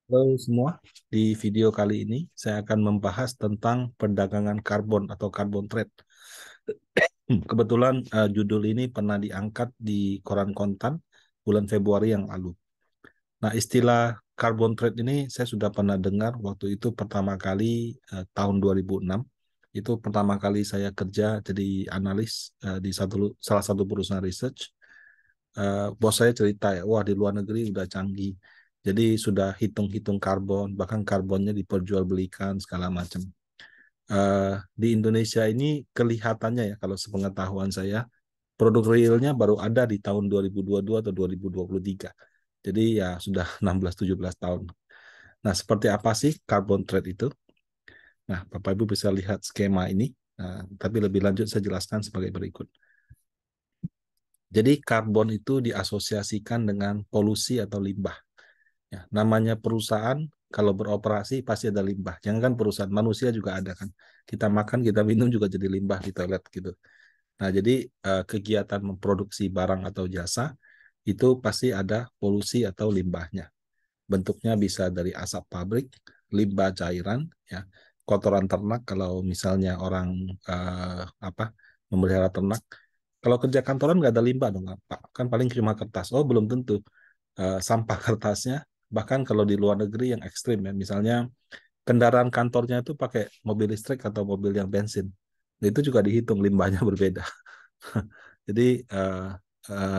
Halo semua, di video kali ini saya akan membahas tentang perdagangan karbon atau carbon trade. Kebetulan judul ini pernah diangkat di koran kontan bulan Februari yang lalu. Nah, istilah carbon trade ini saya sudah pernah dengar waktu itu pertama kali tahun 2006. Itu pertama kali saya kerja jadi analis di salah satu perusahaan research. Bos saya cerita ya, wah di luar negeri udah canggih. Jadi sudah hitung-hitung karbon, bahkan karbonnya diperjualbelikan segala macam. Di Indonesia ini kelihatannya ya, kalau sepengetahuan saya, produk realnya baru ada di tahun 2022 atau 2023. Jadi ya sudah 16-17 tahun. Nah, seperti apa sih carbon trade itu? Nah, Bapak Ibu bisa lihat skema ini. Tapi lebih lanjut saya jelaskan sebagai berikut. Jadi karbon itu diasosiasikan dengan polusi atau limbah. Ya, namanya perusahaan kalau beroperasi pasti ada limbah. Jangan kan perusahaan manusia juga ada kan. Kita makan, kita minum juga jadi limbah di toilet gitu. Nah, jadi kegiatan memproduksi barang atau jasa itu pasti ada polusi atau limbahnya. Bentuknya bisa dari asap pabrik, limbah cairan, ya, kotoran ternak kalau misalnya orang apa memelihara ternak. Kalau kerja kantoran nggak ada limbah dong, Pak. Kan paling cuma kertas. Oh, belum tentu. Sampah kertasnya, bahkan kalau di luar negeri yang ekstrim ya, misalnya kendaraan kantornya itu pakai mobil listrik atau mobil yang bensin. Nah, itu juga dihitung limbahnya berbeda. Jadi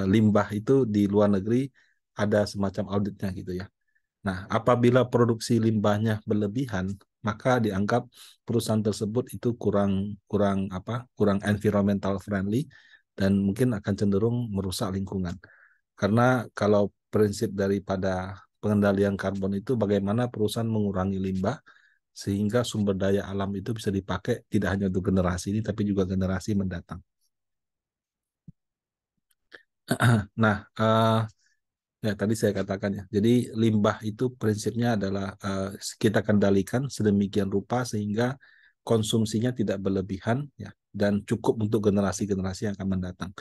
limbah itu di luar negeri ada semacam auditnya gitu ya. Nah, apabila produksi limbahnya berlebihan, maka dianggap perusahaan tersebut itu kurang kurang kurang environmental friendly dan mungkin akan cenderung merusak lingkungan. Karena kalau prinsip daripada pengendalian karbon itu bagaimana perusahaan mengurangi limbah sehingga sumber daya alam itu bisa dipakai tidak hanya untuk generasi ini tapi juga generasi mendatang. Nah, ya tadi saya katakan ya. Jadi limbah itu prinsipnya adalah kita kendalikan sedemikian rupa sehingga konsumsinya tidak berlebihan ya dan cukup untuk generasi-generasi yang akan mendatang.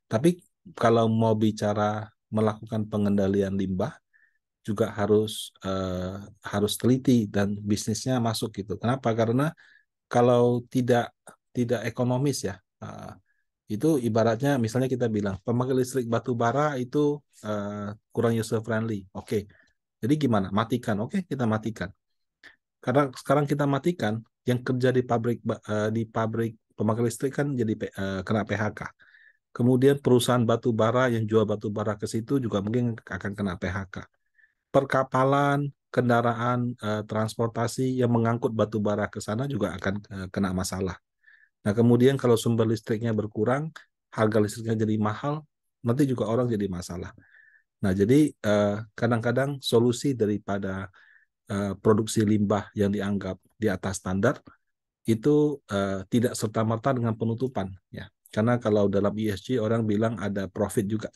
Tapi kalau mau bicara melakukan pengendalian limbah juga harus teliti dan bisnisnya masuk gitu. Kenapa? Karena kalau tidak ekonomis ya, itu ibaratnya misalnya kita bilang pembangkit listrik batu bara itu kurang user friendly. Oke, jadi gimana? Matikan. Oke, kita matikan. Karena sekarang kita matikan, yang kerja di pabrik pembangkit listrik kan jadi kena PHK. Kemudian perusahaan batu bara yang jual batu bara ke situ juga mungkin akan kena PHK. Perkapalan, kendaraan transportasi yang mengangkut batu bara ke sana juga akan kena masalah. Nah, kemudian kalau sumber listriknya berkurang, harga listriknya jadi mahal, nanti juga orang jadi masalah. Nah, jadi kadang-kadang solusi daripada produksi limbah yang dianggap di atas standar itu tidak serta-merta dengan penutupan, ya. Karena kalau dalam ESG orang bilang ada profit juga.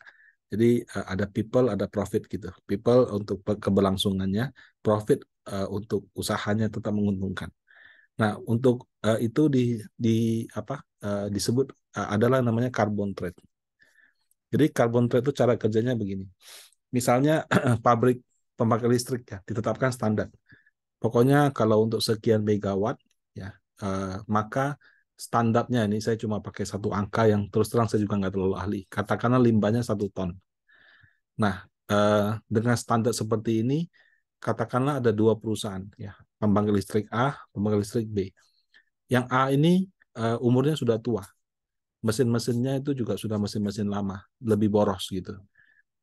Jadi ada people, ada profit gitu. People untuk keberlangsungannya, profit untuk usahanya tetap menguntungkan. Nah, untuk itu di apa disebut adalah namanya carbon trade. Jadi carbon trade itu cara kerjanya begini. Misalnya pabrik pembangkit listrik ya ditetapkan standar. Pokoknya kalau untuk sekian megawatt ya maka standarnya ini saya cuma pakai satu angka yang terus terang saya juga nggak terlalu ahli. Katakanlah limbahnya 1 ton. Nah, dengan standar seperti ini katakanlah ada dua perusahaan ya, pembangkit listrik A, pembangkit listrik B. Yang A ini umurnya sudah tua, mesin-mesinnya itu juga sudah mesin-mesin lama, lebih boros gitu.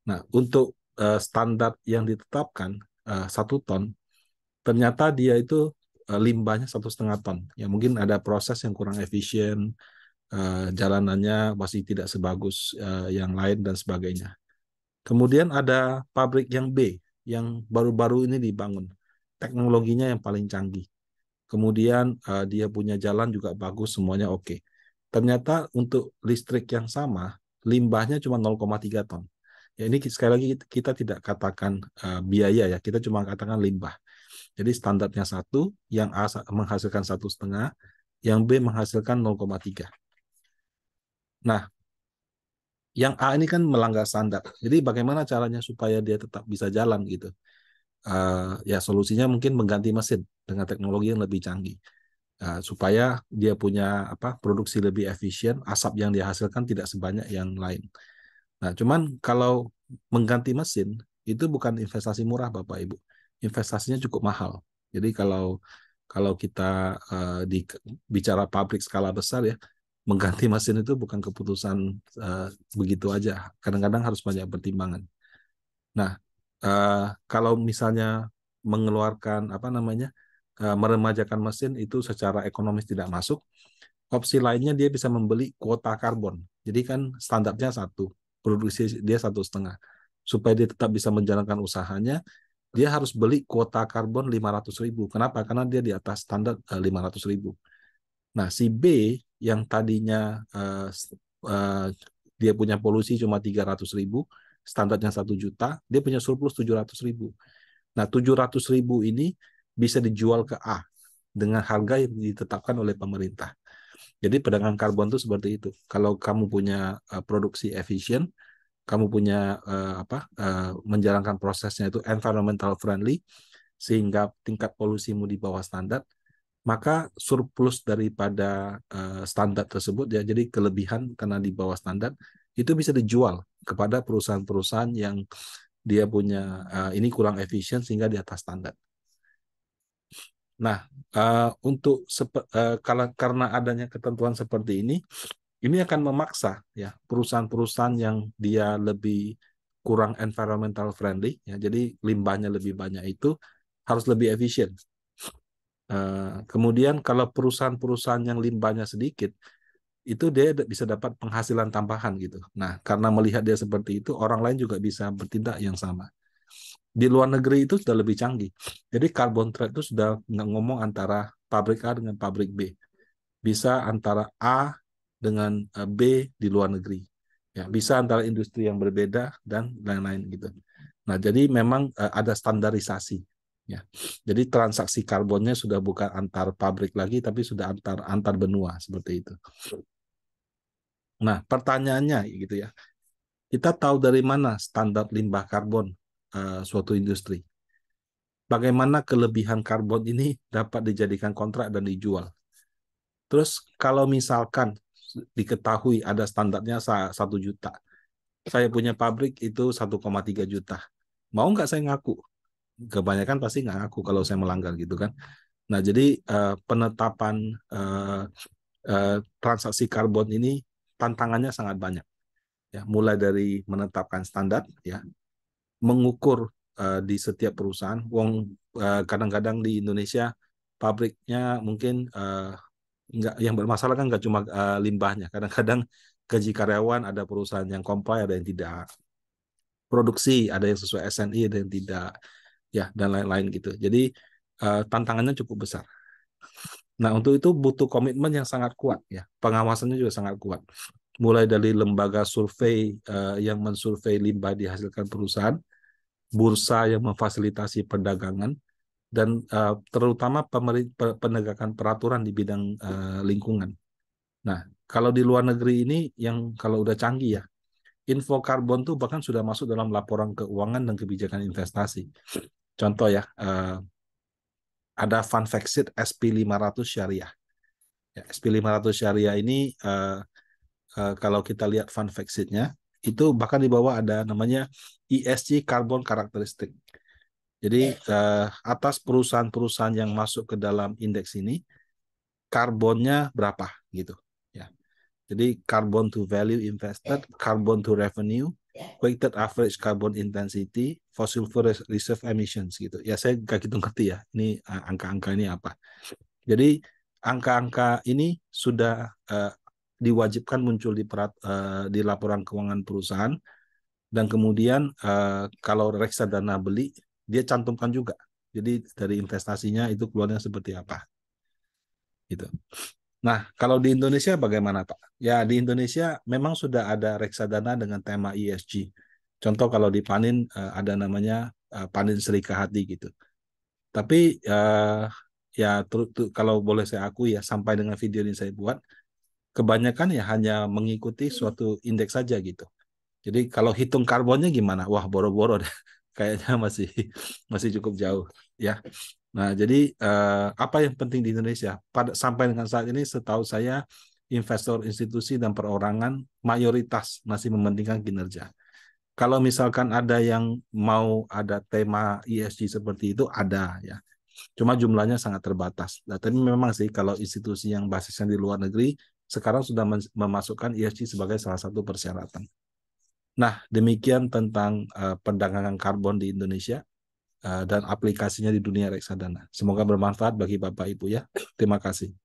Nah, untuk standar yang ditetapkan 1 ton, ternyata dia itu limbahnya 1,5 ton. Ya mungkin ada proses yang kurang efisien, jalanannya masih tidak sebagus yang lain dan sebagainya. Kemudian ada pabrik yang B, yang baru-baru ini dibangun, teknologinya yang paling canggih. Kemudian dia punya jalan juga bagus, semuanya oke. Ternyata untuk listrik yang sama, limbahnya cuma 0,3 ton. Ya, ini sekali lagi kita tidak katakan biaya ya, kita cuma katakan limbah. Jadi standarnya 1, yang A menghasilkan 1,5, yang B menghasilkan 0,3. Nah, yang A ini kan melanggar standar. Jadi bagaimana caranya supaya dia tetap bisa jalan gitu? ya solusinya mungkin mengganti mesin dengan teknologi yang lebih canggih. Supaya dia punya produksi lebih efisien, asap yang dihasilkan tidak sebanyak yang lain. Nah, cuman kalau mengganti mesin itu bukan investasi murah, Bapak Ibu. Investasinya cukup mahal. Jadi kalau kita bicara pabrik skala besar ya, mengganti mesin itu bukan keputusan begitu aja. Kadang-kadang harus banyak pertimbangan. Nah, kalau misalnya mengeluarkan meremajakan mesin itu secara ekonomis tidak masuk, opsi lainnya dia bisa membeli kuota karbon. Jadi kan standarnya satu, produksi dia 1,5. Supaya dia tetap bisa menjalankan usahanya, dia harus beli kuota karbon 500.000. Kenapa? Karena dia di atas standar 500.000. Nah, si B yang tadinya dia punya polusi cuma 300.000, standarnya 1 juta, dia punya surplus 700.000. Nah, 700.000 ini bisa dijual ke A dengan harga yang ditetapkan oleh pemerintah. Jadi pedagang karbon itu seperti itu. Kalau kamu punya produksi efisien, kamu punya menjalankan prosesnya itu environmental friendly, sehingga tingkat polusimu di bawah standar, maka surplus daripada standar tersebut ya, jadi kelebihan karena di bawah standar, itu bisa dijual kepada perusahaan-perusahaan yang dia punya ini kurang efisien sehingga di atas standar. Nah, karena adanya ketentuan seperti ini akan memaksa ya perusahaan-perusahaan yang dia lebih kurang environmental friendly ya, jadi limbahnya lebih banyak itu harus lebih efisien. Kemudian kalau perusahaan-perusahaan yang limbahnya sedikit, itu dia bisa dapat penghasilan tambahan gitu. Nah, karena melihat dia seperti itu, orang lain juga bisa bertindak yang sama. Di luar negeri itu sudah lebih canggih. Jadi carbon trade itu sudah nggak ngomong antara pabrik A dengan pabrik B. Bisa antara A dengan B di luar negeri. Ya, bisa antara industri yang berbeda dan lain-lain gitu. Nah, jadi memang ada standarisasi. Ya. Jadi transaksi karbonnya sudah bukan antar pabrik lagi, tapi sudah antar benua seperti itu. Nah, pertanyaannya gitu ya, kita tahu dari mana standar limbah karbon suatu industri? Bagaimana kelebihan karbon ini dapat dijadikan kontrak dan dijual? Terus kalau misalkan diketahui ada standarnya 1 juta, saya punya pabrik itu 1,3 juta. Mau nggak saya ngaku? Kebanyakan pasti nggak ngaku kalau saya melanggar gitu kan. Nah, jadi penetapan transaksi karbon ini tantangannya sangat banyak. Ya, mulai dari menetapkan standar, ya, mengukur di setiap perusahaan. Kadang-kadang di Indonesia pabriknya mungkin nggak, yang bermasalah kan nggak cuma limbahnya. Kadang-kadang gaji karyawan, ada perusahaan yang comply, ada yang tidak. Produksi ada yang sesuai SNI, ada yang tidak, ya, dan lain-lain gitu. Jadi tantangannya cukup besar. Nah, untuk itu butuh komitmen yang sangat kuat, ya. Pengawasannya juga sangat kuat. Mulai dari lembaga survei yang mensurvei limbah dihasilkan perusahaan, bursa yang memfasilitasi perdagangan, dan terutama penegakan peraturan di bidang lingkungan. Nah, kalau di luar negeri ini yang kalau udah canggih ya, info karbon tuh bahkan sudah masuk dalam laporan keuangan dan kebijakan investasi. Contoh ya, ada Funfactsit SP500 Syariah. Ya, SP500 Syariah ini kalau kita lihat Funfactsit-nya, itu bahkan di bawah ada namanya ESG Carbon Characteristic. Jadi atas perusahaan-perusahaan yang masuk ke dalam indeks ini, karbonnya berapa gitu. Ya. Jadi carbon to value invested, carbon to revenue, weighted average carbon intensity, fossil fuel reserve emissions gitu. Ya, saya nggak gitu ngerti ya. Ini angka-angka ini apa. Jadi angka-angka ini sudah diwajibkan muncul di laporan keuangan perusahaan, dan kemudian kalau reksadana beli, dia cantumkan juga. Jadi dari investasinya itu keluarnya seperti apa. Gitu. Nah, kalau di Indonesia bagaimana, Pak? Ya, di Indonesia memang sudah ada reksadana dengan tema ESG. Contoh kalau di Panin ada namanya Panin Serikahati gitu. Tapi ya kalau boleh saya akui ya, sampai dengan video ini saya buat, kebanyakan ya hanya mengikuti suatu indeks saja gitu. Jadi kalau hitung karbonnya gimana? Wah, boro-boro deh. kayaknya masih masih cukup jauh ya. Nah, jadi apa yang penting di Indonesia? Sampai dengan saat ini setahu saya investor institusi dan perorangan mayoritas masih mementingkan kinerja. Kalau misalkan ada yang mau ada tema ESG seperti itu, ada ya. Cuma jumlahnya sangat terbatas. Nah, tapi memang sih kalau institusi yang basisnya di luar negeri sekarang sudah memasukkan ESG sebagai salah satu persyaratan. Nah, demikian tentang perdagangan karbon di Indonesia dan aplikasinya di dunia reksadana. Semoga bermanfaat bagi Bapak Ibu ya. Terima kasih.